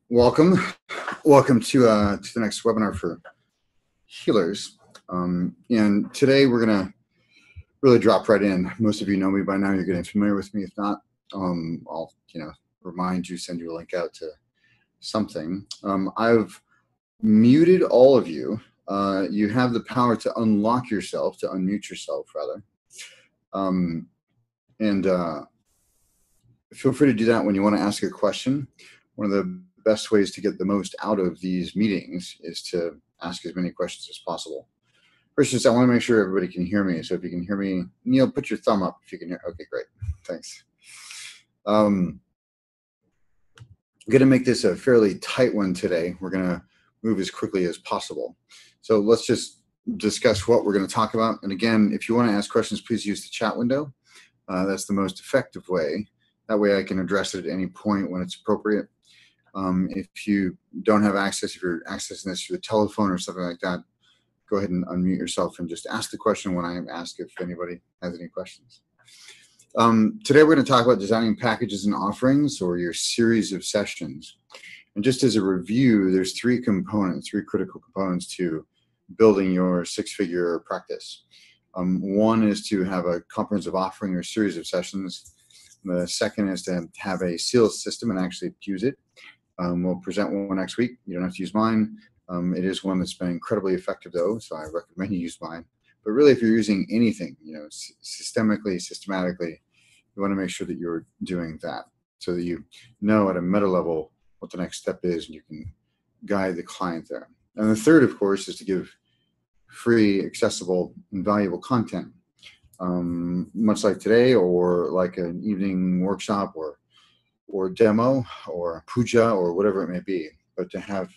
Welcome to the next webinar for healers. And today we're gonna really drop right in. Most of you know me by now. You're getting familiar with me. If not, I'll remind you, send you a link out to something. I've muted all of you. You have the power to unlock yourself, to unmute yourself rather, and feel free to do that when you want to ask a question. One of the best ways to get the most out of these meetings is to ask as many questions as possible. First, just I want to make sure everybody can hear me. So if you can hear me, Neil, put your thumb up if you can hear. Okay, great. Thanks. I'm going to make this a fairly tight one today. We're going to move as quickly as possible. So let's just discuss what we're going to talk about. And again, if you want to ask questions, please use the chat window. That's the most effective way. That way I can address it at any point when it's appropriate. If you don't have access, if you're accessing this through the telephone or something like that, go ahead and unmute yourself and just ask the question when I ask if anybody has any questions. Today we're going to talk about designing packages and offerings, or your series of sessions. And just as a review, there's three critical components to building your six-figure practice. One is to have a comprehensive offering or series of sessions. The second is to have a sales system and actually use it. We'll present one next week. You don't have to use mine. It is one that's been incredibly effective though, so I recommend you use mine. But really, if you're using anything, systematically, you want to make sure that you're doing that so that you know at a meta level what the next step is and you can guide the client there. And the third, of course, is to give free, accessible, and valuable content, much like today, or like an evening workshop or demo or puja or whatever it may be, but to have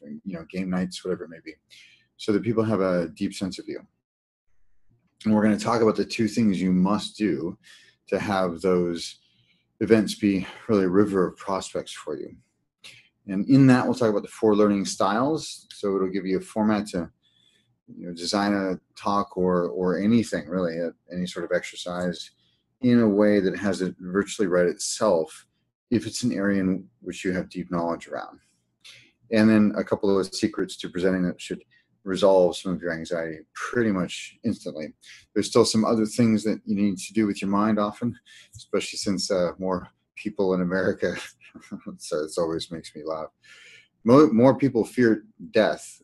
game nights, whatever it may be, so that people have a deep sense of you. And we're going to talk about the two things you must do to have those events be really a river of prospects for you. And in that, we'll talk about the 4 learning styles. So it'll give you a format to design a talk or anything really, any sort of exercise in a way that has it virtually write itself if it's an area in which you have deep knowledge around. And then a couple of secrets to presenting that should resolve some of your anxiety pretty much instantly. There's still some other things that you need to do with your mind often, especially since more people in America, so it always makes me laugh. More people fear death,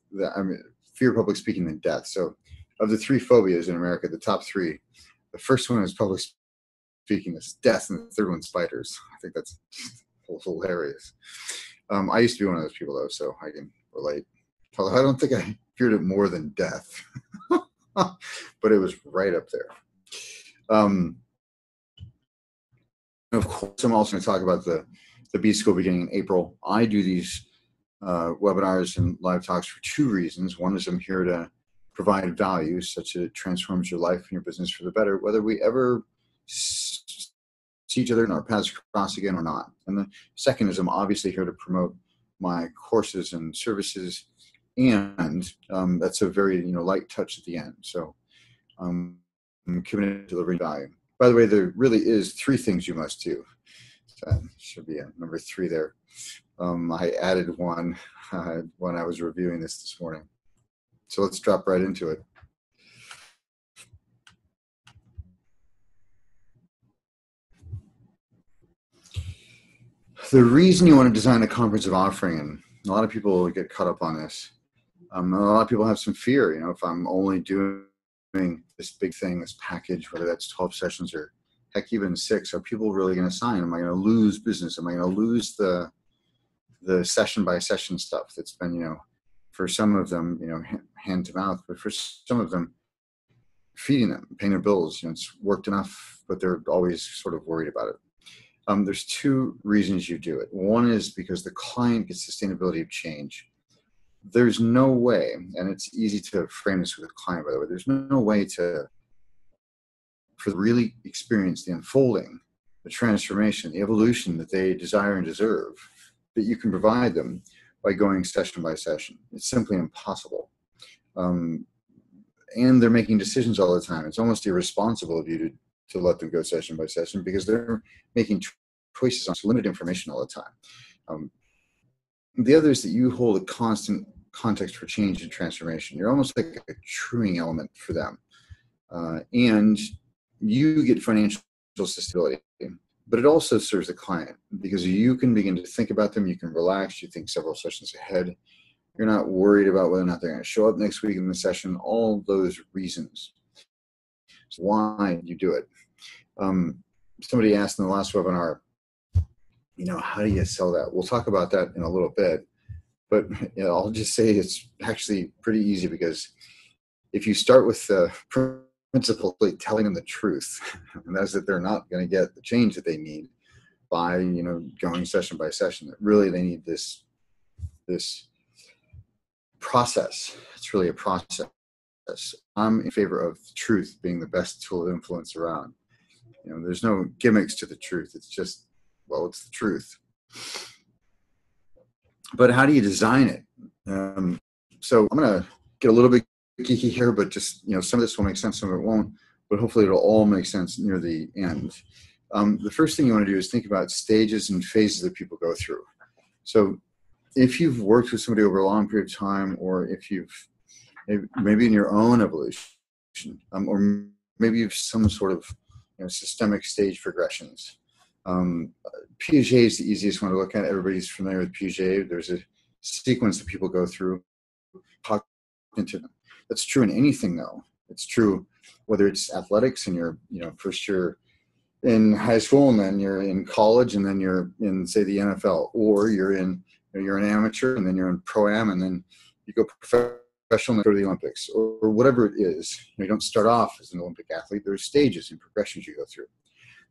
fear public speaking than death. So of the 3 phobias in America, the top 3, the first one is public speaking, is death, and the third one's spiders. I think that's hilarious. I used to be one of those people though, so I can relate. Although I don't think I feared it more than death, but it was right up there. Of course, I'm also going to talk about the B School beginning in April. I do these webinars and live talks for 2 reasons. One is I'm here to provide value such that it transforms your life and your business for the better, whether we ever see each other and our paths cross again or not. And the second is I'm obviously here to promote my courses and services, and that's a very light touch at the end. So I'm committed to delivering value. By the way, there really is 3 things you must do. So should be a number 3 there. I added one when I was reviewing this morning. So let's drop right into it. The reason you want to design a comprehensive offering, and a lot of people get caught up on this, a lot of people have some fear, if I'm only doing this big thing, this package, whether that's 12 sessions or heck, even 6, are people really going to sign? Am I going to lose business? Am I going to lose the session by session stuff that's been, for some of them, hand to mouth, but for some of them, feeding them, paying their bills, it's worked enough, but they're always sort of worried about it. There's 2 reasons you do it. One is because the client gets sustainability of change. There's no way, and it's easy to frame this with a client, by the way, there's no way for really experience the unfolding, the transformation, the evolution that they desire and deserve, that you can provide them by going session by session. It's simply impossible. And they're making decisions all the time. It's almost irresponsible of you to let them go session by session, because they're making choices on limited information all the time. The other is that you hold a constant context for change and transformation. You're almost like a truing element for them. And you get financial stability, but it also serves the client because you can begin to think about them. You can relax. You think several sessions ahead. You're not worried about whether or not they're going to show up next week in the session. All those reasons. So why you do it. Somebody asked in the last webinar, how do you sell that? We'll talk about that in a little bit, but I'll just say it's actually pretty easy because if you start with the principle of telling them the truth, and that's that they're not going to get the change that they need by, going session by session, that really they need this process. It's really a process. I'm in favor of truth being the best tool of influence around. There's no gimmicks to the truth. It's just, it's the truth. But how do you design it? So I'm going to get a little bit geeky here, but just, some of this will make sense, some of it won't, but hopefully it'll all make sense near the end. The first thing you want to do is think about stages and phases that people go through. So if you've worked with somebody over a long period of time, or if you've maybe in your own evolution, or maybe you've some sort of systemic stage progressions. Piaget is the easiest one to look at. Everybody's familiar with Piaget. There's a sequence that people go through. Into them. That's true in anything, though. It's true whether it's athletics and you're, first year in high school, and then you're in college, and then you're in, say, the NFL, or you're an amateur, and then you're in pro-am, and then you go professional and go to the Olympics, or whatever it is. You don't start off as an Olympic athlete. There's stages and progressions you go through.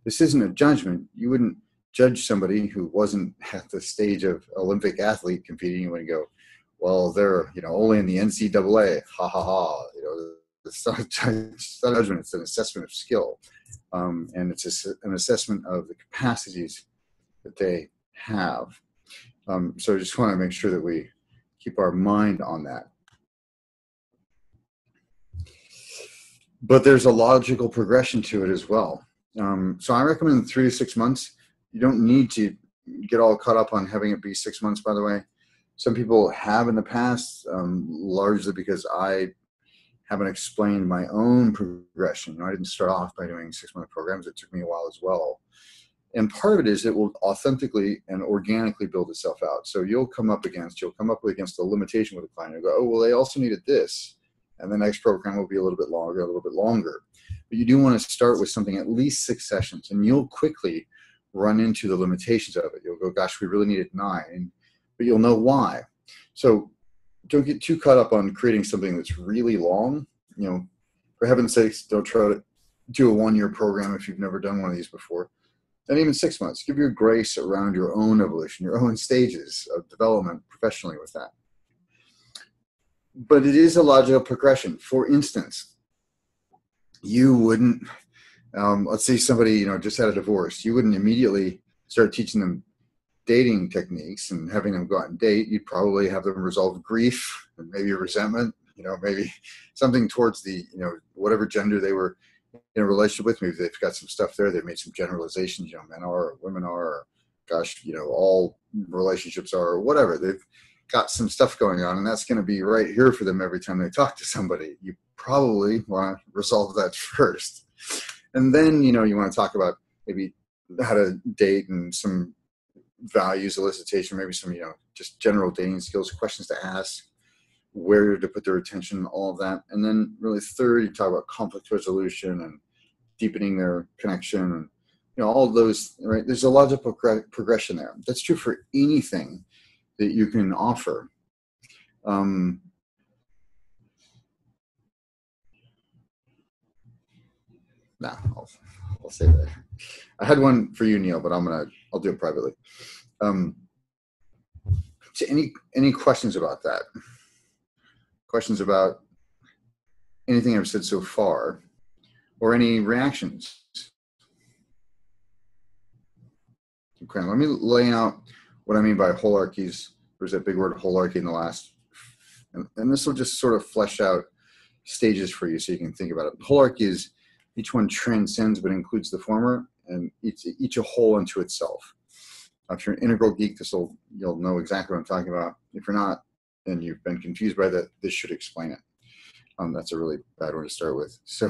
This isn't a judgment. You wouldn't judge somebody who wasn't at the stage of Olympic athlete competing. You wouldn't go, well, they're only in the NCAA. Ha ha ha. It's not a judgment. It's an assessment of skill, and it's an assessment of the capacities that they have. So I just want to make sure that we keep our mind on that. But there's a logical progression to it as well. So I recommend 3 to 6 months. You don't need to get all caught up on having it be 6 months, by the way. Some people have in the past, largely because I haven't explained my own progression. I didn't start off by doing 6-month programs. It took me a while as well. And part of it is it will authentically and organically build itself out. So you'll come up against a limitation with a client. You'll go, oh, well, they also needed this. And the next program will be a little bit longer. But you do want to start with something at least 6 sessions, and you'll quickly run into the limitations of it. You'll go, gosh, we really needed 9, but you'll know why. So don't get too caught up on creating something that's really long. For heaven's sakes, don't try to do a 1-year program if you've never done one of these before. And even 6 months. Give your grace around your own evolution, your own stages of development professionally with that. But it is a logical progression. For instance, you wouldn't, let's say somebody, just had a divorce. You wouldn't immediately start teaching them dating techniques and having them go out and date. You'd probably have them resolve grief and maybe resentment, maybe something towards the, whatever gender they were in a relationship with. Maybe they've got some stuff there. They've made some generalizations, men are, or women are, or gosh, all relationships are, or whatever. They've got some stuff going on, and that's going to be right here for them every time they talk to somebody. You probably want to resolve that first. And then, you want to talk about maybe how to date and some values, elicitation, maybe some, just general dating skills, questions to ask, where to put their attention, all of that. And then really third, you talk about conflict resolution and deepening their connection and, all of those, right? There's a logical progression there. That's true for anything that you can offer. I'll say that. I had one for you, Neil, but I'll do it privately. So any questions about that? Questions about anything I've said so far, or any reactions? Okay, let me lay out what I mean by holarchies. There's that big word holarchy in the last, and this will just sort of flesh out stages for you so you can think about it. Holarchy is each one transcends but includes the former, and each a whole unto itself. If you're an integral geek, you'll know exactly what I'm talking about. If you're not, and you've been confused by that, this should explain it. That's a really bad one to start with. So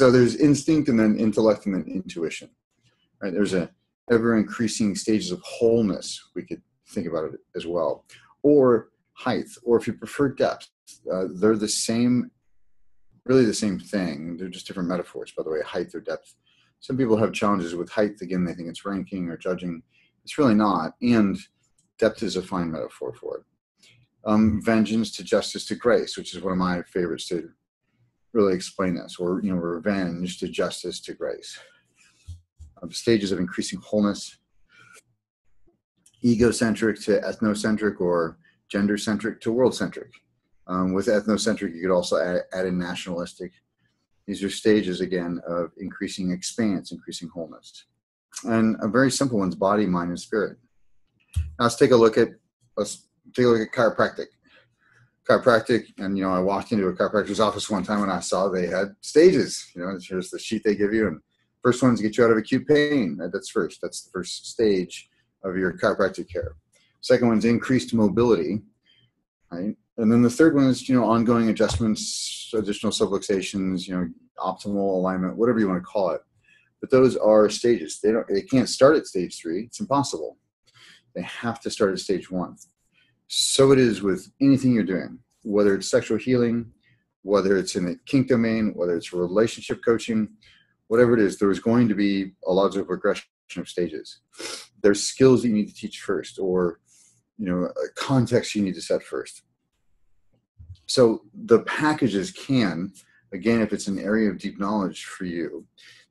there's instinct, and then intellect, and then intuition. Right? There's a ever increasing stages of wholeness. We could think about it as well, or height, or if you prefer depth. They're the same, really the same thing. They're just different metaphors, by the way, height or depth. Some people have challenges with height. Again, they think it's ranking or judging. It's really not. And depth is a fine metaphor for it. Vengeance to justice to grace, which is one of my favorites to really explain this, or revenge to justice to grace. Stages of increasing wholeness, egocentric to ethnocentric, or gender-centric to world-centric. With ethnocentric, you could also add in nationalistic. These are stages, again, of increasing expanse, increasing wholeness. And a very simple one's body, mind, and spirit. Now let's take a look at chiropractic. And I walked into a chiropractor's office one time and I saw they had stages. Here's the sheet they give you, and first one's to get you out of acute pain. That's first. That's the first stage of your chiropractic care. Second one's increased mobility, right? And then the third one is ongoing adjustments, additional subluxations, optimal alignment, whatever you want to call it. But those are stages. They can't start at stage 3. It's impossible. They have to start at stage 1. So it is with anything you're doing, whether it's sexual healing, whether it's in the kink domain, whether it's relationship coaching, whatever it is, there's going to be a logical progression of stages. There's skills that you need to teach first, or a context you need to set first. So the packages can, again, if it's an area of deep knowledge for you,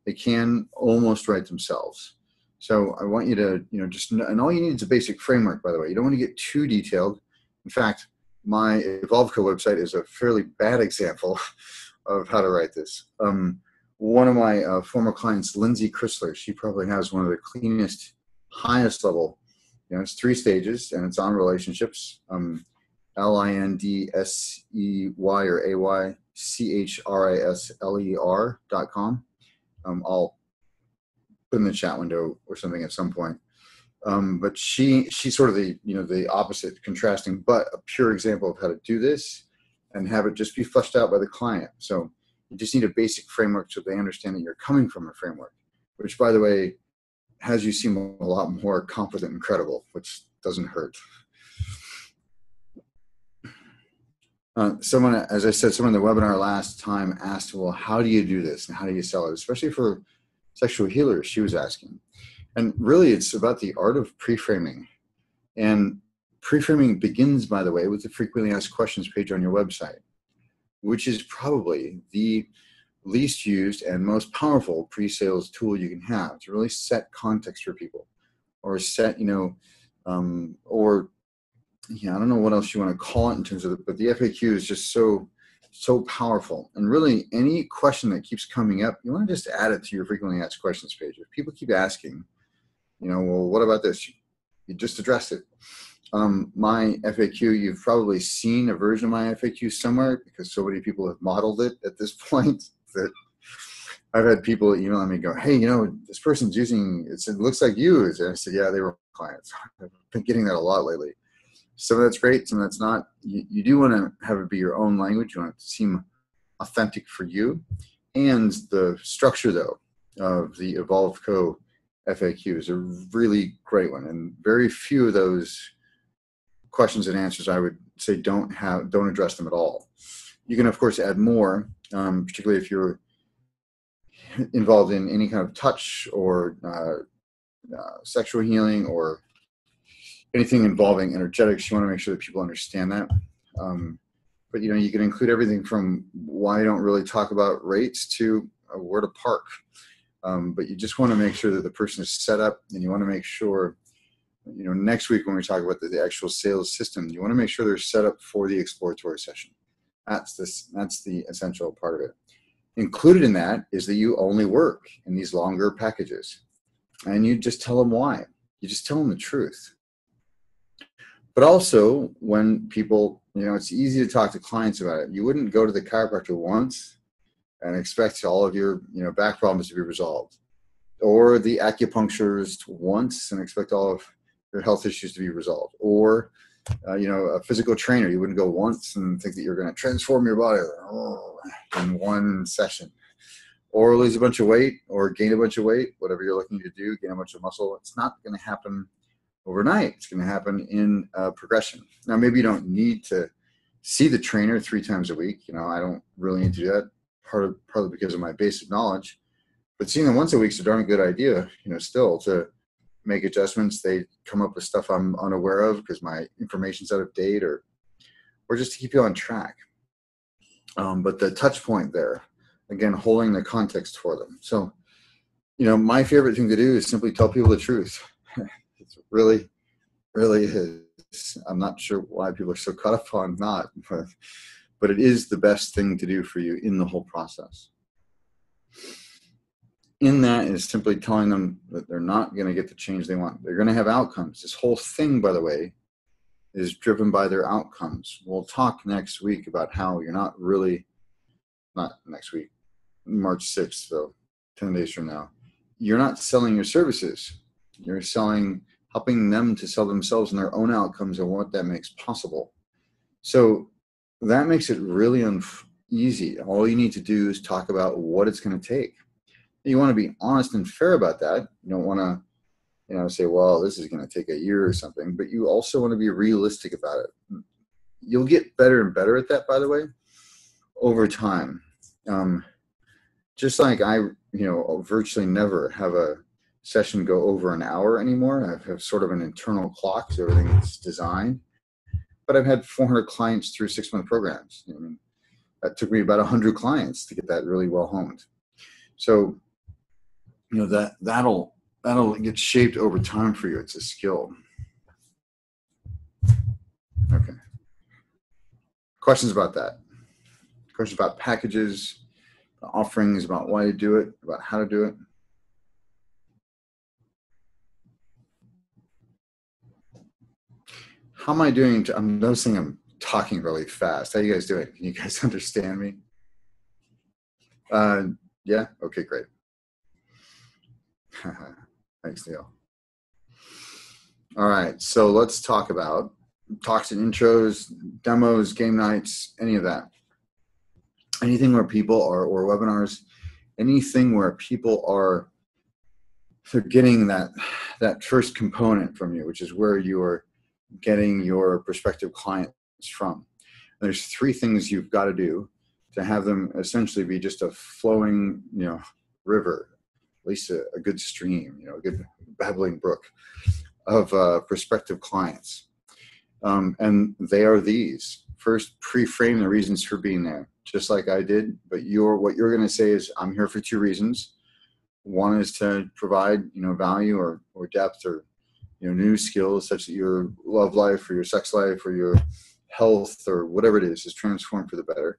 they can almost write themselves. So I want you to, and all you need is a basic framework, by the way. You don't want to get too detailed. In fact, my EvolveCo website is a fairly bad example of how to write this. One of my former clients, Lindsay Chrysler, she probably has one of the cleanest, highest level. It's 3 stages, and it's on relationships. LINDSEY or AYCHRISLER.com. I'll put in the chat window or something at some point. But she's sort of the opposite, contrasting, but a pure example of how to do this and have it just be fleshed out by the client. So you just need a basic framework so they understand that you're coming from a framework, which, by the way, has you seem a lot more confident and credible, which doesn't hurt. Someone, as I said, someone in the webinar last time asked, well, how do you do this and how do you sell it? Especially for sexual healers, she was asking. And really, it's about the art of pre-framing. And pre-framing begins, by the way, with the frequently asked questions page on your website, which is probably the least used and most powerful pre-sales tool you can have to really set context for people, or set, I don't know what else you want to call it in terms of it, but the FAQ is just so powerful. And really, any question that keeps coming up, you want to just add it to your frequently asked questions page. If people keep asking, well, what about this? You just address it. My FAQ, you've probably seen a version of my FAQ somewhere because so many people have modeled it at this point that I've had people emailing me go, hey, this person's using it. It looks like you. And I said, yeah, they were clients. I've been getting that a lot lately. Some of that's great, some of that's not. You do want to have it be your own language. You want it to seem authentic for you. And the structure, though, of the EvolveCo FAQ is a really great one. And very few of those questions and answers, I would say, don't address them at all. You can, of course, add more, particularly if you're involved in any kind of touch or sexual healing or anything involving energetics. You want to make sure that people understand that. But you can include everything from why I don't really talk about rates to where to park. But you just want to make sure that the person is set up, and you want to make sure, next week when we talk about the actual sales system, you want to make sure they're set up for the exploratory session. That's the essential part of it. Included in that is that you only work in these longer packages, and you just tell them why. You just tell them the truth. But also, when people, it's easy to talk to clients about it. You wouldn't go to the chiropractor once and expect all of your, back problems to be resolved, or the acupuncturist once and expect all of your health issues to be resolved. Or, a physical trainer, you wouldn't go once and think that you're going to transform your body in one session. Or lose a bunch of weight or gain a bunch of weight, whatever you're looking to do, gain a bunch of muscle. It's not going to happen overnight. It's going to happen in progression. Now, maybe you don't need to see the trainer 3 times a week. I don't really need to do that, partly because of my basic knowledge. But seeing them once a week is a darn good idea, still to make adjustments. They come up with stuff I'm unaware of because my information's out of date, or just to keep you on track. But the touch point there, again, holding the context for them. So, my favorite thing to do is simply tell people the truth. It really, really is. I'm not sure why people are so caught up on not, but it is the best thing to do for you in the whole process. In that is simply telling them that they're not going to get the change they want. They're going to have outcomes. This whole thing, by the way, is driven by their outcomes. We'll talk next week about how you're not next week, March 6th, so 10 days from now. You're not selling your services. You're helping them to sell themselves and their own outcomes and what that makes possible. So that makes it really easy. All you need to do is talk about what it's going to take. You want to be honest and fair about that. You don't want to, say, well, this is going to take a year or something, but you also want to be realistic about it. You'll get better and better at that, by the way, over time. Just like I, virtually never have a session go over an hour anymore. I have sort of an internal clock, so everything is designed. But I've had 400 clients through 6-month programs. That took me about 100 clients to get that really well honed. So, that'll get shaped over time for you. It's a skill. Okay. Questions about that? Questions about packages, offerings, about why you do it, about how to do it? How am I doing? I'm noticing I'm talking really fast. How are you guys doing? Can you guys understand me? Yeah? Okay, great. Thanks, Neil. All right, so let's talk about talks and intros, demos, game nights, any of that. Anything where people are, or webinars, anything where people are getting that first component from you, which is where you're getting your prospective clients from. There's 3 things you've got to do to have them essentially be just a flowing, river, at least a good stream, a good babbling brook of prospective clients. And they are these. First, pre-frame the reasons for being there, just like I did. But what you're going to say is, I'm here for 2 reasons. One is to provide, value or depth or, new skills such that your love life or your sex life or your health or whatever it is transformed for the better,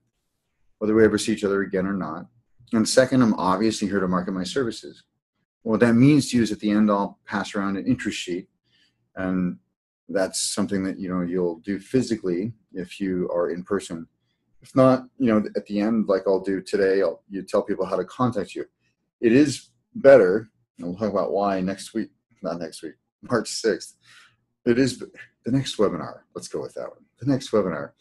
whether we ever see each other again or not. And second, I'm obviously here to market my services. What that means to you is at the end, I'll pass around an interest sheet. And that's something that, you'll do physically if you are in person. If not, at the end, like I'll do today, you tell people how to contact you. It is better, and we'll talk about why March 6th. It is the next webinar. Let's go with that one. The next webinar.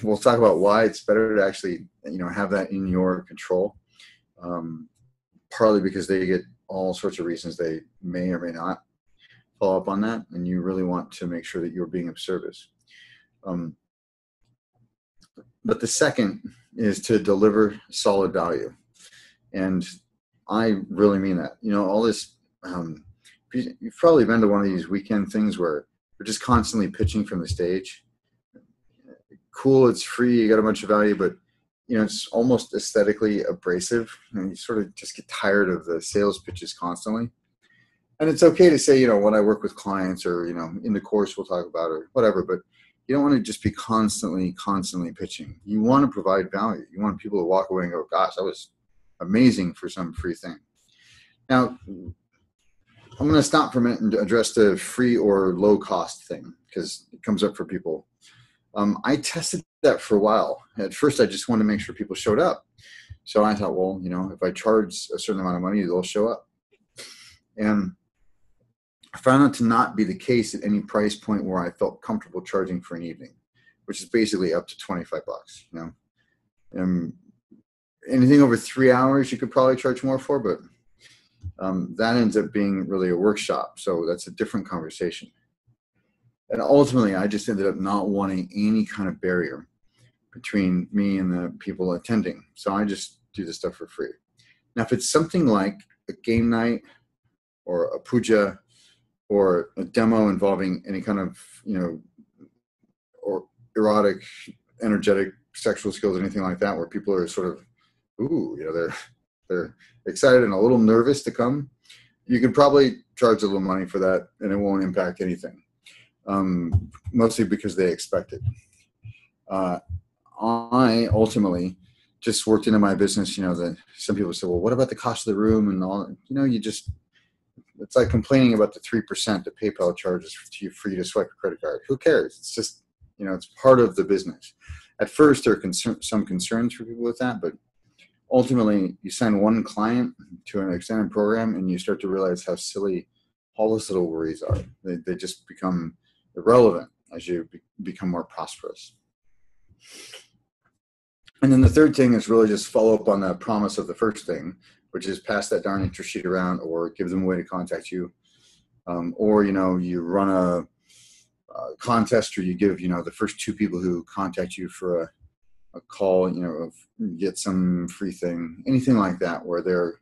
We'll talk about why it's better to actually, have that in your control. Partly because they get all sorts of reasons they may or may not follow up on that, and you really want to make sure that you're being of service. But the second is to deliver solid value. And I really mean that. All this, you've probably been to one of these weekend things where you're just constantly pitching from the stage. Cool, it's free, you got a bunch of value, but it's almost aesthetically abrasive. You sort of just get tired of the sales pitches constantly. And it's okay to say, when I work with clients or, in the course we'll talk about or whatever, but you don't want to just be constantly pitching. You want to provide value. You want people to walk away and go, gosh, that was amazing for some free thing. Now, I'm going to stop for a minute and address the free or low cost thing because it comes up for people. I tested that for a while. At first, I just wanted to make sure people showed up. So I thought, well, if I charge a certain amount of money, they'll show up. And I found that to not be the case at any price point where I felt comfortable charging for an evening, which is basically up to $25. Anything over 3 hours, you could probably charge more for, but that ends up being really a workshop. So that's a different conversation. And ultimately, I just ended up not wanting any kind of barrier between me and the people attending. So I just do this stuff for free. Now, if it's something like a game night or a puja or a demo involving any kind of, or erotic, energetic, sexual skills, anything like that, where people are sort of, they're excited and a little nervous to come, you can probably charge a little money for that and it won't impact anything. Mostly because they expect it. I ultimately just worked into my business, that some people say, well, what about the cost of the room and all? It's like complaining about the 3% that PayPal charges for you to swipe a credit card. Who cares? It's just, it's part of the business. At first, there are some concerns for people with that, but ultimately, you sign one client to an extended program and you start to realize how silly all those little worries are. They just become irrelevant as you become more prosperous. And then the third thing is really just follow up on the promise of the first thing, which is pass that darn interest sheet around or give them a way to contact you. Or, you run a contest or you give, the first 2 people who contact you for a call, get some free thing, anything like that, where they're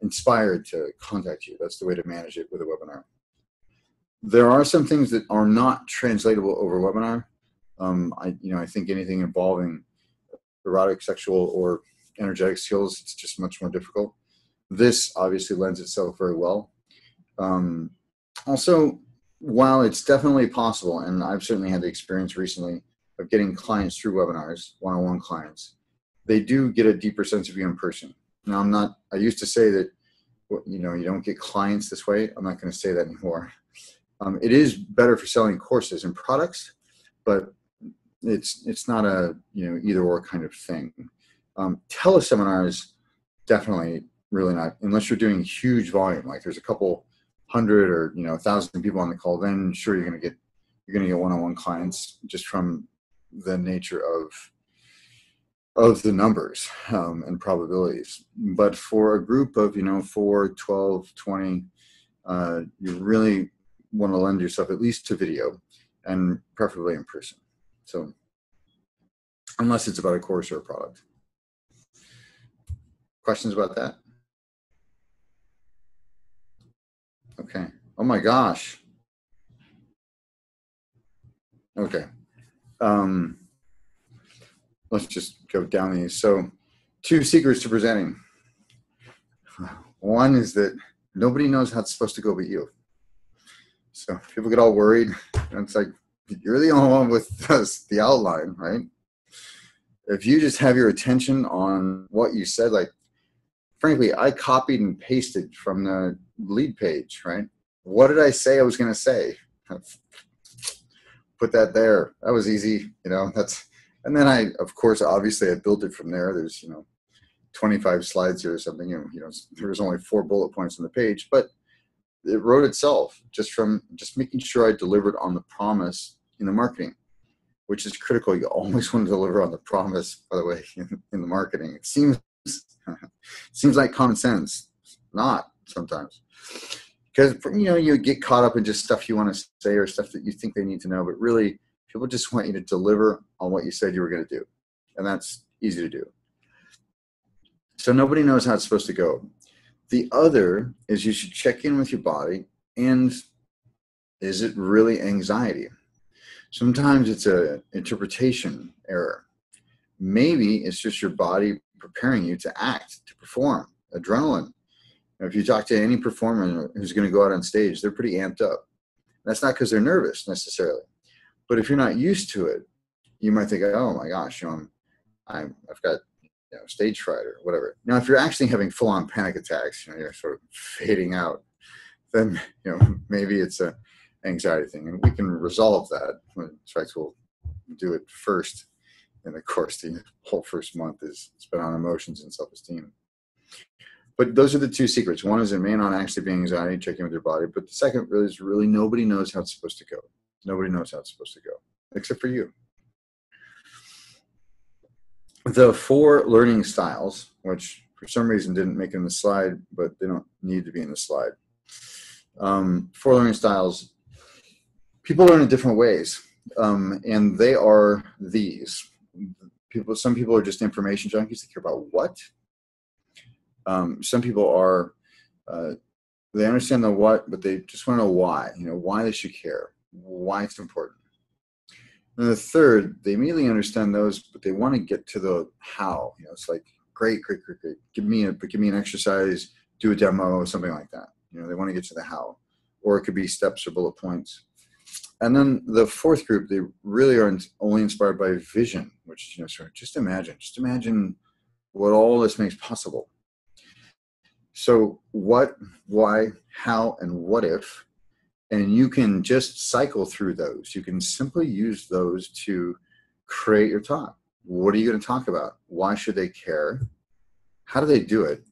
inspired to contact you. That's the way to manage it with a webinar. There are some things that are not translatable over webinar. I think anything involving erotic, sexual, or energetic skills, it's just much more difficult. This obviously lends itself very well. Also, while it's definitely possible, and I've certainly had the experience recently of getting clients through webinars, one-on-one clients, they do get a deeper sense of you in person. Now, I used to say that, you don't get clients this way. I'm not going to say that anymore. It is better for selling courses and products, but it's not a, either or kind of thing. Teleseminars, definitely really not, unless you're doing huge volume, like there's a couple hundred or, 1,000 people on the call, then sure, you're going to get one-on-one clients just from the nature of the numbers and probabilities. But for a group of 4, 12, 20, you really want to lend yourself at least to video and preferably in person. So unless it's about a course or a product. Questions about that? Okay. Oh my gosh. Okay. Let's just go down these. So 2 secrets to presenting. One is that nobody knows how it's supposed to go but you. So people get all worried. And it's like, you're the only one with the outline, right? If you just have your attention on what you said, like, frankly, I copied and pasted from the lead page, right? What did I say I was going to say? Put that there. That was easy, and then of course, obviously I built it from there. There's, 25 slides here or something, there was only 4 bullet points on the page, but it wrote itself just making sure I delivered on the promise in the marketing, which is critical. You always want to deliver on the promise, by the way, in the marketing. It seems like common sense, not sometimes. Because, you get caught up in just stuff you want to say or stuff that you think they need to know, but really, people just want you to deliver on what you said you were going to do. And that's easy to do. So nobody knows how it's supposed to go. The other is you should check in with your body, and is it really anxiety? Sometimes it's an interpretation error. Maybe it's just your body preparing you to act, to perform, adrenaline. If you talk to any performer who's going to go out on stage, they're pretty amped up. That's not because they're nervous necessarily. But if you're not used to it, you might think, oh my gosh, I've got stage fright or whatever. Now, if you're actually having full-on panic attacks, you're sort of fading out, then maybe it's a anxiety thing, and we can resolve that. In fact, we'll do it first in the course. The whole first month is spent on emotions and self-esteem. But those are the two secrets. One is it may not actually be anxiety, checking with your body. But the second is really nobody knows how it's supposed to go. Nobody knows how it's supposed to go, except for you. The 4 learning styles, which for some reason didn't make it in the slide, but they don't need to be in the slide. 4 learning styles, people learn in different ways, and they are these. Some people are just information junkies. They care about what. Some people are, they understand the what, but they just want to know why. Why they should care, why it's important. And the third, they immediately understand those, but they want to get to the how. It's like, great. Give me an exercise, do a demo, something like that. They want to get to the how, or it could be steps or bullet points. And then the 4th group, they really are only inspired by vision, which is, sort of just imagine what all this makes possible. So what, why, how, and what if, and you can just cycle through those. You can simply use those to create your talk. What are you going to talk about? Why should they care? How do they do it?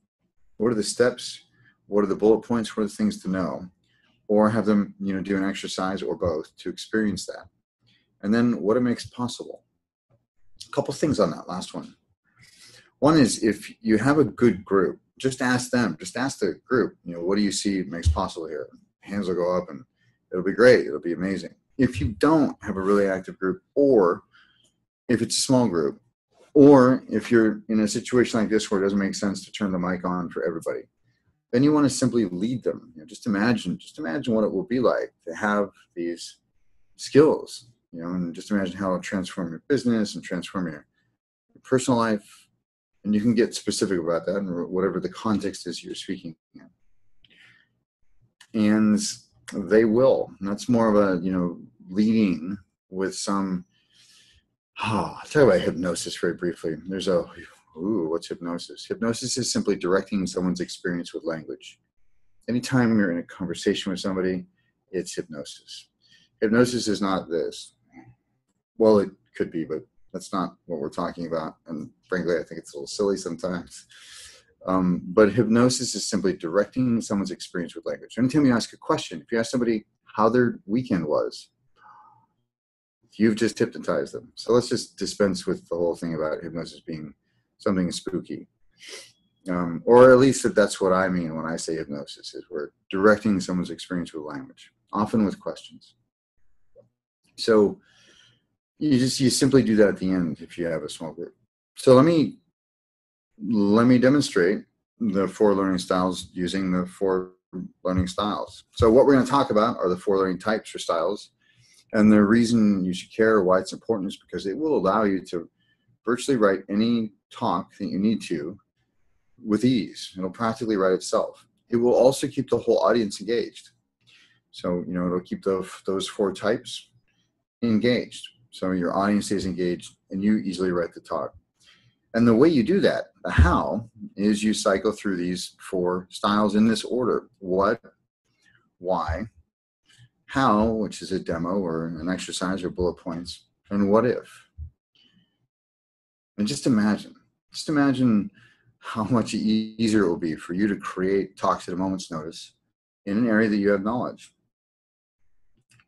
What are the steps? What are the bullet points? What are the things to know? Or have them, do an exercise or both to experience that. And then what it makes possible. A couple things on that last one. One is, if you have a good group, just ask them, just ask the group, what do you see makes possible here? Hands will go up and it'll be great. It'll be amazing. If you don't have a really active group, or if it's a small group, or if you're in a situation like this where it doesn't make sense to turn the mic on for everybody, then you want to simply lead them. Just imagine what it will be like to have these skills, and just imagine how it'll transform your business and transform your personal life. And you can get specific about that and whatever the context is you're speaking in. And they will. And that's more of a, leading with some, I'll talk about hypnosis very briefly. What's hypnosis? Hypnosis is simply directing someone's experience with language. Anytime you're in a conversation with somebody, it's hypnosis. Hypnosis is not this. Well, it could be, but that's not what we're talking about. And frankly, I think it's a little silly sometimes. But hypnosis is simply directing someone's experience with language. Anytime you ask a question, if you ask somebody how their weekend was, you've just hypnotized them. So let's just dispense with the whole thing about hypnosis being something spooky. Or at least that's what I mean when I say hypnosis, is we're directing someone's experience with language, often with questions. So you simply do that at the end if you have a small group. So let me demonstrate the 4 learning styles using the 4 learning styles. So what we're going to talk about are the 4 learning types or styles. And the reason you should care, why it's important, is because it will allow you to virtually write any talk that you need to with ease. It'll practically write itself. It will also keep the whole audience engaged. So, it'll keep those 4 types engaged. So your audience stays engaged and you easily write the talk. And the way you do that, the how, is you cycle through these 4 styles in this order. What, why, how, which is a demo or an exercise or bullet points, and what if. And just imagine how much easier it will be for you to create talks at a moment's notice in an area that you have knowledge,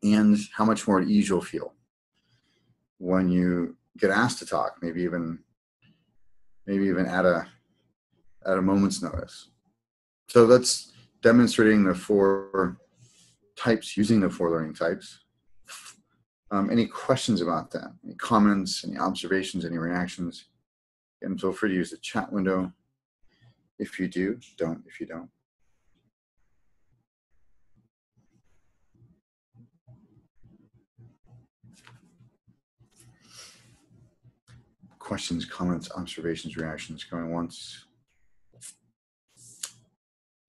and how much more at ease you'll feel when you get asked to talk, maybe even at a moment's notice. So that's demonstrating the 4 types, using the 4 learning types. Any questions about that? Any comments, any observations, any reactions? And feel free to use the chat window if you do. Don't if you don't. Questions, comments, observations, reactions. Going once.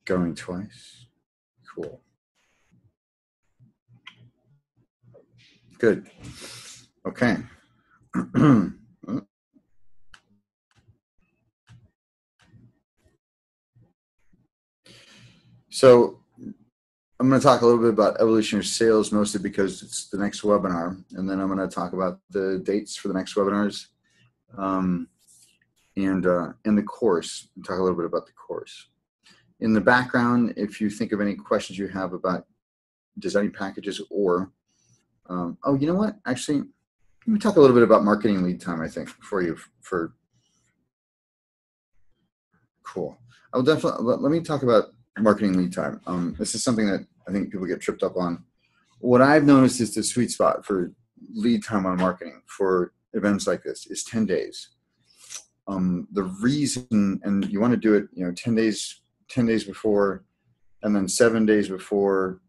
Going twice. Cool. Good. Okay. So I'm going to talk a little bit about evolutionary sales, mostly because it's the next webinar. And then I'm going to talk about the dates for the next webinars and the course, and talk a little bit about the course. In the background, if you think of any questions you have about designing packages or, oh, you know what? Actually, let me talk a little bit about marketing lead time, I think, cool. I'll definitely, let me talk about marketing lead time. This is something that I think people get tripped up on. What I've noticed is the sweet spot for lead time on marketing for events like this is 10 days. The reason, and you want to do it, 10 days before, and then 7 days before,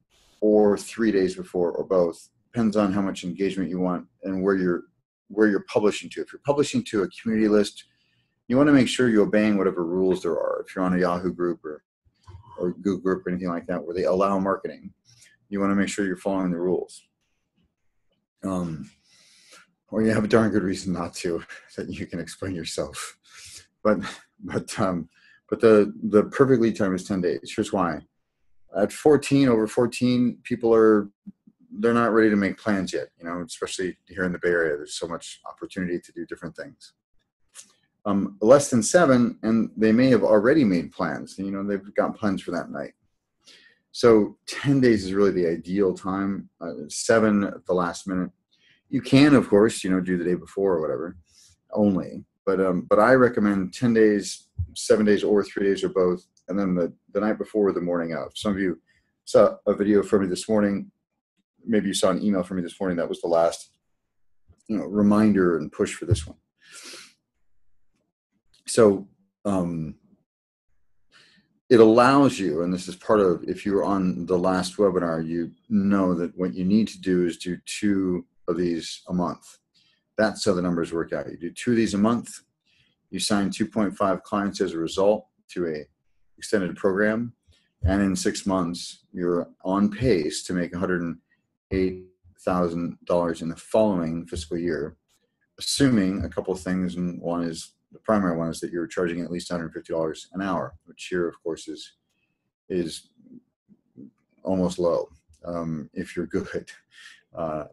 or 3 days before, or both. Depends on how much engagement you want and where you're publishing to. If you're publishing to a community list, you want to make sure you're obeying whatever rules there are. If you're on a Yahoo group or Google group or anything like that where they allow marketing, you want to make sure you're following the rules. Or you have a darn good reason not to, that you can explain yourself. But the perfect lead time is 10 days. Here's why. At over 14, they're not ready to make plans yet, especially here in the Bay Area. There's so much opportunity to do different things. Less than 7, and they may have already made plans. They've got plans for that night. So 10 days is really the ideal time. 7 at the last minute. You can, of course, do the day before or whatever, only. But I recommend 10 days, 7 days, or 3 days, or both, and then the night before or the morning of. Some of you saw a video from me this morning. Maybe you saw an email from me this morning. That was the last, reminder and push for this one. So it allows you, and this is part of, if you're on the last webinar, you know that what you need to do is do 2 of these a month. That's how the numbers work out. You do 2 of these a month. You sign 2.5 clients as a result to a extended program. And in 6 months, you're on pace to make $108,000 in the following fiscal year, assuming a couple of things. And the primary one is that you're charging at least $150 an hour, which here, of course, is almost low if you're good.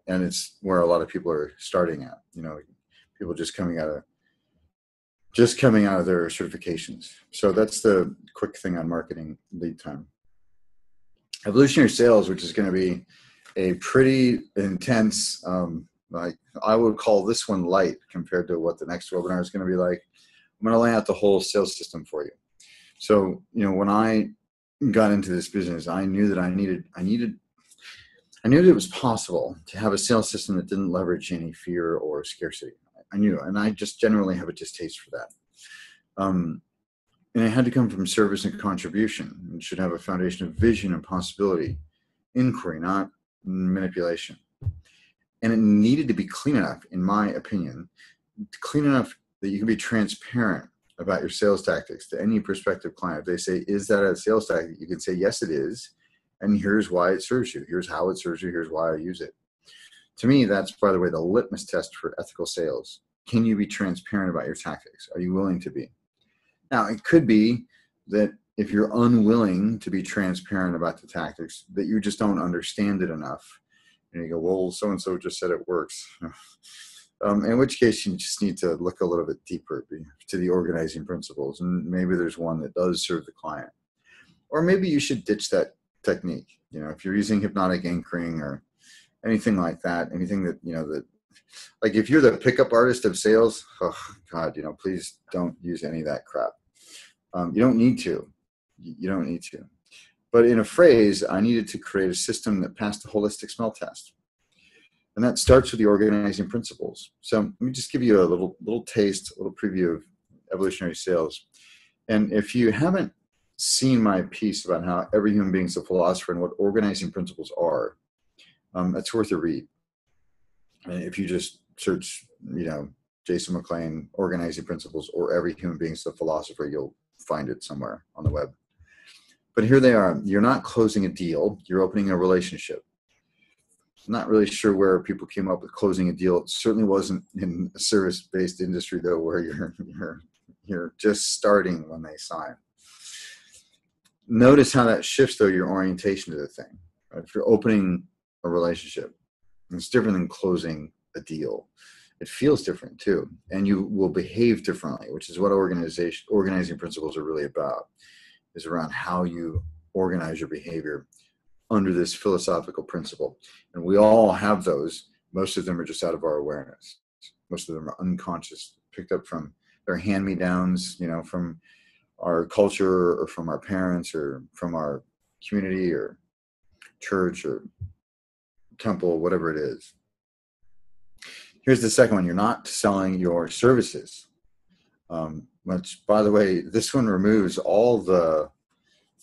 And it's where a lot of people are starting at, people just coming out of their certifications. So that's the quick thing on marketing lead time. Evolutionary sales, which is going to be a pretty intense, I would call this one light compared to what the next webinar is going to be like. I'm going to lay out the whole sales system for you. So, when I got into this business, I knew that I knew that it was possible to have a sales system that didn't leverage any fear or scarcity. I knew, and I just generally have a distaste for that. And it had to come from service and contribution. It should have a foundation of vision and possibility, inquiry, not manipulation. And it needed to be clean enough, in my opinion, clean enough that you can be transparent about your sales tactics to any prospective client. If they say, is that a sales tactic? You can say, yes, it is. And here's why it serves you. Here's how it serves you. Here's why I use it. To me, that's, by the way, the litmus test for ethical sales. Can you be transparent about your tactics? Are you willing to be? Now, it could be that if you're unwilling to be transparent about the tactics, that you just don't understand it enough. And you go, well, so-and-so just said it works. In which case, you just need to look a little bit deeper to the organizing principles. And maybe there's one that does serve the client. Or maybe you should ditch that technique. If you're using hypnotic anchoring or anything like that, anything that, like if you're the pickup artist of sales, oh God, please don't use any of that crap. You don't need to. You don't need to. But in a phrase, I needed to create a system that passed the holistic smell test. And that starts with the organizing principles. So let me just give you a little taste, a little preview of evolutionary sales. And if you haven't seen my piece about how every human being is a philosopher and what organizing principles are, that's worth a read. And if you just search, Jason McLean, organizing principles, or every human being is a philosopher, you'll find it somewhere on the web. But here they are. You're not closing a deal. You're opening a relationship. I'm not really sure where people came up with closing a deal. It certainly wasn't in a service-based industry, though, where you're just starting when they sign. Notice how that shifts, though, your orientation to the thing. Right? If you're opening a relationship, it's different than closing a deal. It feels different, too, and you will behave differently, which is what organizing principles are really about. is around how you organize your behavior under this philosophical principle. And we all have those. Most of them are just out of our awareness. Most of them are unconscious, picked up from their hand-me-downs, from our culture or from our parents or from our community or church or temple, whatever it is. Here's the second one. You're not selling your services. Which, by the way, this one removes all the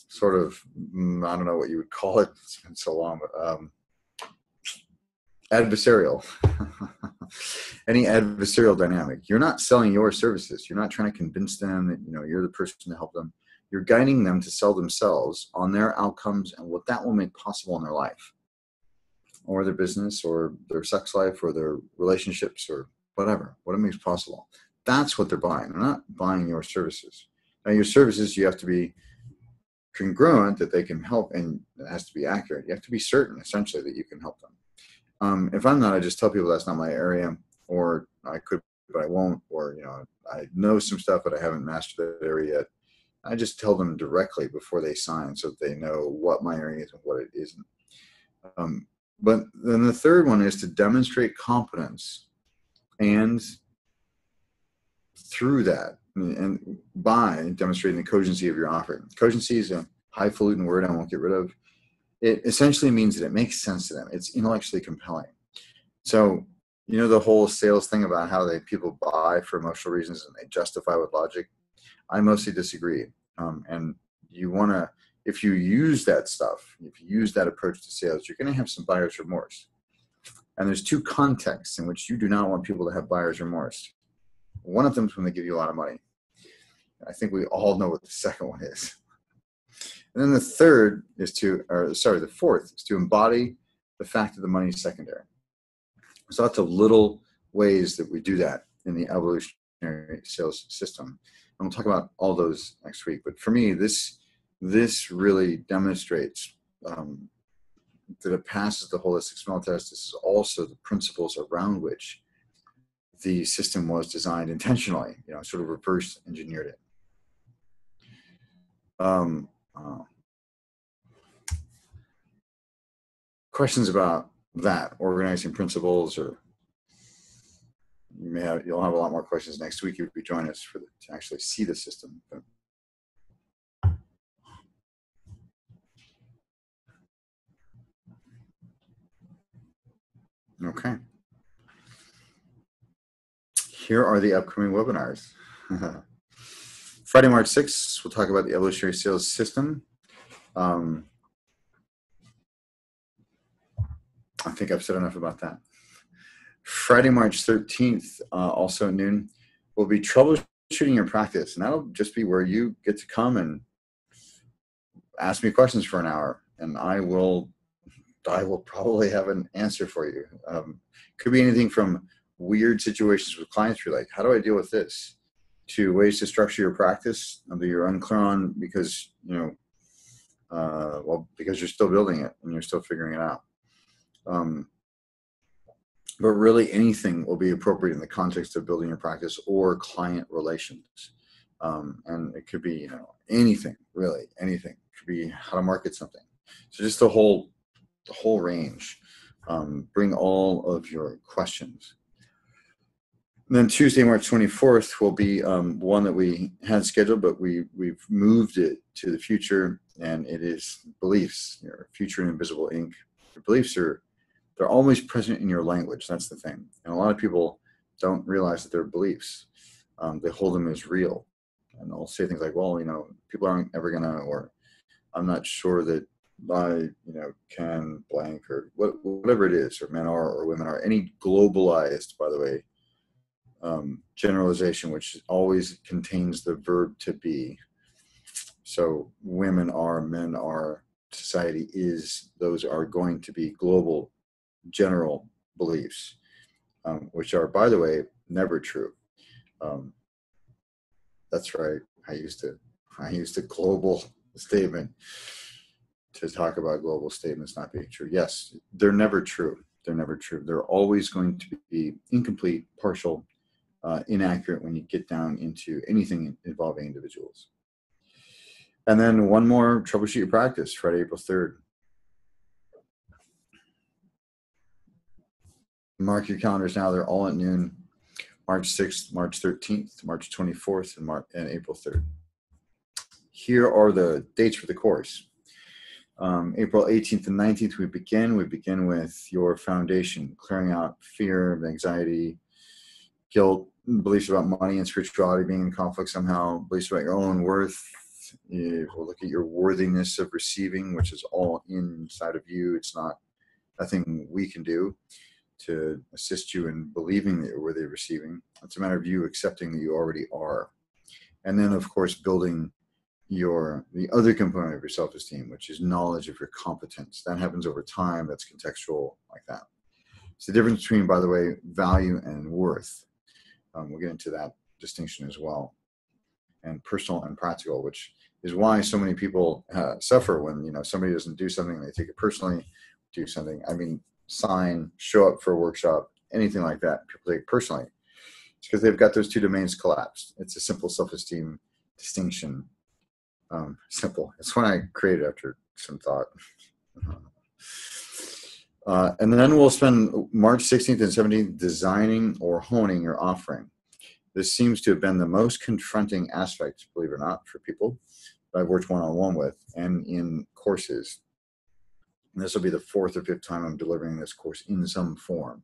sort of, I don't know what you would call it. It's been so long, but adversarial. Any adversarial dynamic. You're not selling your services. You're not trying to convince them that you're the person to help them. You're guiding them to sell themselves on their outcomes and what that will make possible in their life, or their business, or their sex life, or their relationships, or whatever, what it makes possible. That's what they're buying. They're not buying your services. Now, your services, you have to be congruent that they can help, and it has to be accurate. You have to be certain, essentially, that you can help them. If I'm not, I just tell people that's not my area, or I could, but I won't, or I know some stuff, but I haven't mastered that area yet. I just tell them directly before they sign, so that they know what my area is and what it isn't. But then the third one is to demonstrate competence, and through that, and by demonstrating the cogency of your offering. Cogency is a highfalutin word I won't get rid of. It essentially means that it makes sense to them. It's intellectually compelling. So, the whole sales thing about how people buy for emotional reasons and they justify with logic, I mostly disagree. And you want to, if you use that stuff, if you use that approach to sales, you're going to have some buyer's remorse. And there's two contexts in which you do not want people to have buyer's remorse. One of them is when they give you a lot of money. I think we all know what the second one is. And then the fourth is to embody the fact that the money is secondary. There's lots of little ways that we do that in the evolutionary sales system. And we'll talk about all those next week. But for me, this really demonstrates that it passes the holistic smell test. This is also the principles around which the system was designed intentionally, sort of reverse engineered it. Questions about that, organizing principles, or you'll have a lot more questions next week if you join us to actually see the system. Okay. Here are the upcoming webinars. Friday, March 6th, we'll talk about the evolutionary sales system. I think I've said enough about that. Friday, March 13th, also at noon, will be troubleshooting your practice. And that'll just be where you get to come and ask me questions for an hour. And I will probably have an answer for you. Could be anything from weird situations with clients where you're like, how do I deal with this? To ways to structure your practice that you're unclear on because, because you're still building it and you're still figuring it out. But really anything will be appropriate in the context of building your practice or client relations. And it could be, anything, really, anything. It could be how to market something. So just the whole range. Bring all of your questions. And then Tuesday, March 24th will be one that we had scheduled, but we've moved it to the future, and it is beliefs, your future and invisible ink. Your beliefs they're always present in your language. That's the thing. And a lot of people don't realize that they're beliefs. They hold them as real. And they'll say things like, well, people aren't ever going to, or I'm not sure that I, can blank, or whatever it is, or men are, or women are. Any globalized, by the way, generalization, which always contains the verb to be. So women are, men are, society is, those are going to be global general beliefs, which are, by the way, never true. That's right. I used a global statement to talk about global statements not being true. Yes, they're never true. They're never true. They're always going to be incomplete, partial, inaccurate when you get down into anything involving individuals. And then one more Troubleshoot Your Practice, Friday, April 3rd. Mark your calendars now. They're all at noon. March 6th, March 13th, March 24th, and April 3rd. Here are the dates for the course. April 18th and 19th, we begin with your foundation, clearing out fear, anxiety, guilt, beliefs about money and spirituality being in conflict somehow, beliefs about your own worth. We'll look at your worthiness of receiving, which is all inside of you. It's nothing we can do to assist you in believing that you're worthy of receiving. It's a matter of you accepting that you already are. And then, of course, building the other component of your self-esteem, which is knowledge of your competence. That happens over time. That's contextual, like that. It's the difference between, by the way, value and worth. We'll get into that distinction as well. And personal and practical, which is why so many people suffer when somebody doesn't do something, they take it personally. Do something, show up for a workshop, anything like that, people take it personally. It's because they've got those two domains collapsed. It's a simple self-esteem distinction. Simple. It's one I created after some thought. And then we'll spend March 16th and 17th designing or honing your offering. This seems to have been the most confronting aspect, believe it or not, for people that I've worked one-on-one with and in courses. And this will be the 4th or 5th time I'm delivering this course in some form.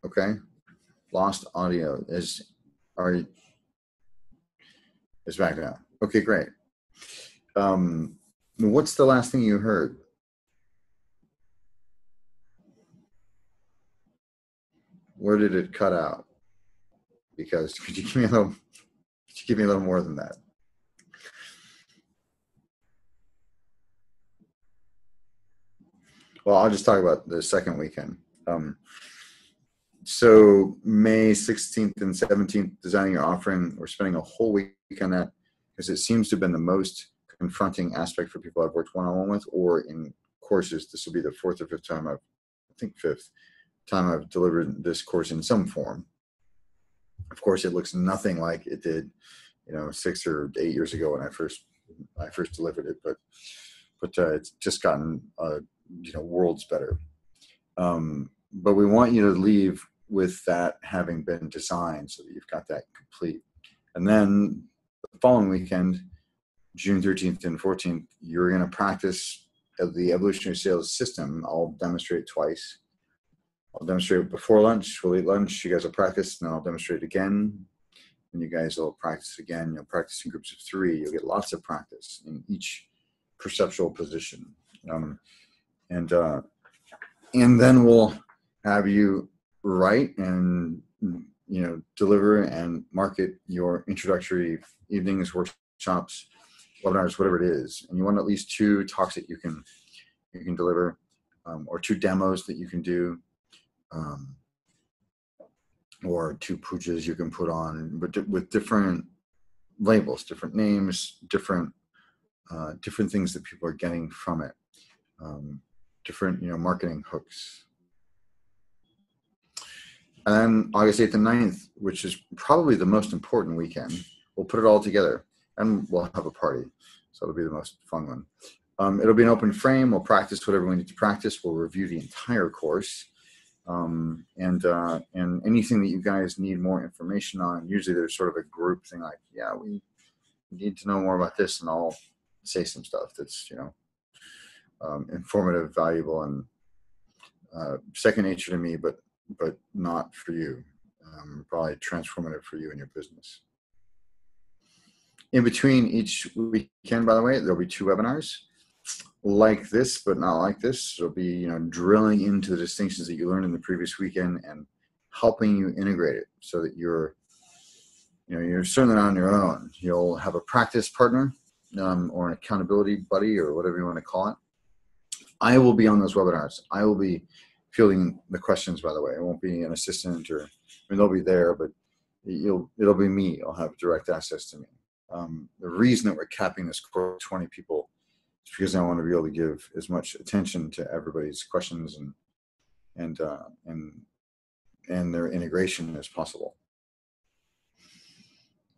Okay. Lost audio is back now. Okay, great. What's the last thing you heard? Where did it cut out? Because could you give me a little more than that? Well, I'll just talk about the second weekend. So May 16th and 17th, designing your offering. We're spending a whole week on that because it seems to have been the most confronting aspect for people I've worked one-on-one with or in courses. This will be the 4th or 5th time 5th time I've delivered this course in some form. Of course, it looks nothing like it did, 6 or 8 years ago when I first delivered it, but it's just gotten worlds better. But we want you to leave with that having been designed so that you've got that complete. And then the following weekend, June 13th and 14th, you're going to practice the evolutionary sales system. I'll demonstrate twice. I'll demonstrate it before lunch. We'll eat lunch. You guys will practice, and then I'll demonstrate it again. And you guys will practice again. You'll practice in groups of 3. You'll get lots of practice in each perceptual position. And then we'll have you write and deliver and market your introductory evenings, workshops, webinars, whatever it is. And you want at least 2 talks that you can deliver, or 2 demos that you can do, or 2 pujas you can put on, but with different labels, different names, different things that people are getting from it, different marketing hooks. And then August 8th and 9th, which is probably the most important weekend, we'll put it all together and we'll have a party. So it'll be the most fun one. It'll be an open frame. We'll practice whatever we need to practice. We'll review the entire course. And anything that you guys need more information on, usually there's sort of a group thing like, yeah, we need to know more about this, and I'll say some stuff that's, informative, valuable, and second nature to me, but not for you. Probably transformative for you and your business. In between each weekend, by the way, there'll be 2 webinars like this, but not like this. It'll be, drilling into the distinctions that you learned in the previous weekend and helping you integrate it so that you're certainly not on your own. You'll have a practice partner or an accountability buddy or whatever you want to call it. I will be on those webinars. I will be fielding the questions, by the way. It won't be an assistant they'll be there, but it'll be me. I'll have direct access to me. The reason that we're capping this course 20 people is because I want to be able to give as much attention to everybody's questions and their integration as possible.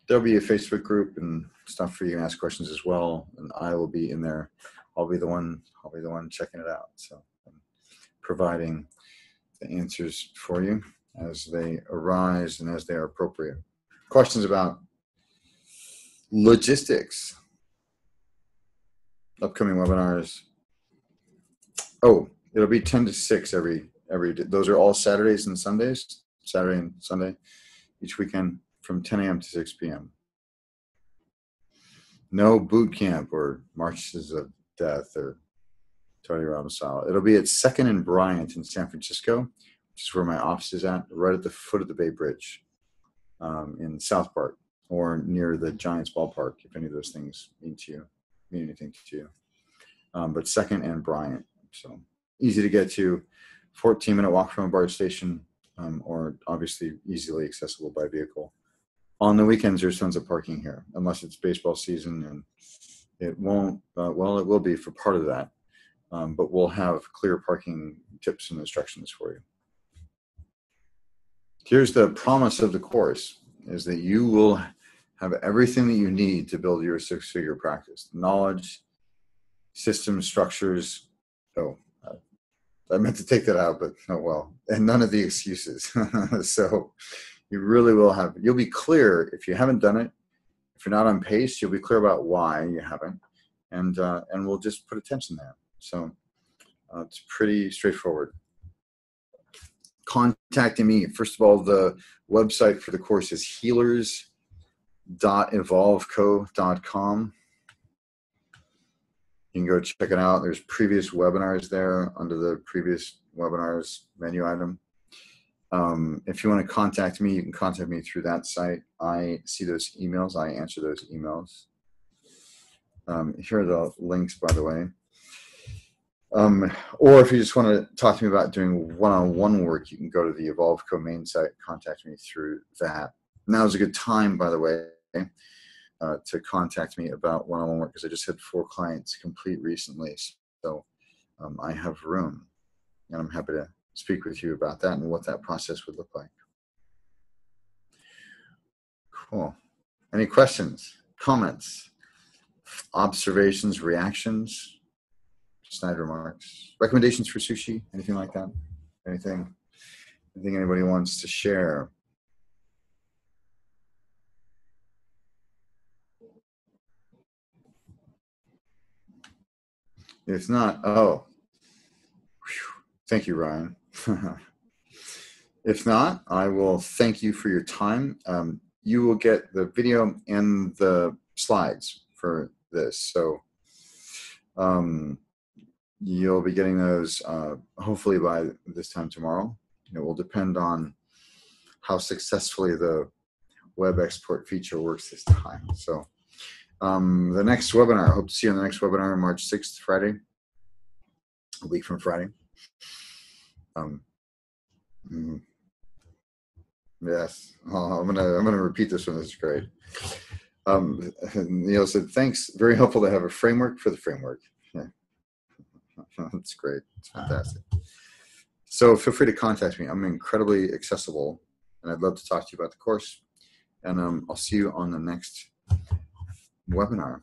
there'll be a Facebook group and stuff for you to ask questions as well, and I will be in there. I'll be the one checking it out. So I'm providing the answers for you as they arise and as they are appropriate. Questions about logistics, upcoming webinars. Oh, it'll be 10 to 6 every day. Those are all Saturdays and Sundays, Saturday and Sunday, each weekend from 10 a.m. to 6 p.m. No boot camp or marches of death or Tony Robbins style. It'll be at 2nd and Bryant in San Francisco, which is where my office is at, right at the foot of the Bay Bridge in South Park, or near the Giants ballpark, if any of those things mean anything to you. But 2nd and Bryant, so easy to get to, 14-minute walk from a BART station, or obviously easily accessible by vehicle. On the weekends, there's tons of parking here, unless it's baseball season, and it won't. Well, it will be for part of that, but we'll have clear parking tips and instructions for you. Here's the promise of the course: is that you will have everything that you need to build your 6-figure practice. Knowledge, systems, structures. Oh, I meant to take that out, but oh well. And none of the excuses. So you really will have, you'll be clear if you haven't done it. If you're not on pace, you'll be clear about why you haven't. And we'll just put attention there. So it's pretty straightforward. Contacting me. First of all, the website for the course is healers.evolveco.com. You can go check it out. There's previous webinars there under the previous webinars menu item. If you want to contact me, you can contact me through that site. I see those emails. I answer those emails. Here are the links, by the way. Or if you just want to talk to me about doing one-on-one work, you can go to the EvolveCo main site, contact me through that. Now is a good time, by the way, to contact me about one-on-one work, because I just had 4 clients complete recently. So I have room, and I'm happy to speak with you about that and what that process would look like. Cool. Any questions, comments, observations, reactions? Snide remarks, recommendations for sushi, anything like that? Anything anybody wants to share? If not, thank you, Ryan. If not, I will thank you for your time. You will get the video and the slides for this. So you'll be getting those hopefully by this time tomorrow. It will depend on how successfully the web export feature works this time. So the next webinar, I hope to see you on the next webinar, March 6th, Friday, a week from Friday. Yes, I'm gonna repeat this one. This is great. Neil said, "Thanks. Very helpful to have a framework for the framework." Yeah. That's great. It's fantastic. So feel free to contact me. I'm incredibly accessible, and I'd love to talk to you about the course. And I'll see you on the next webinar.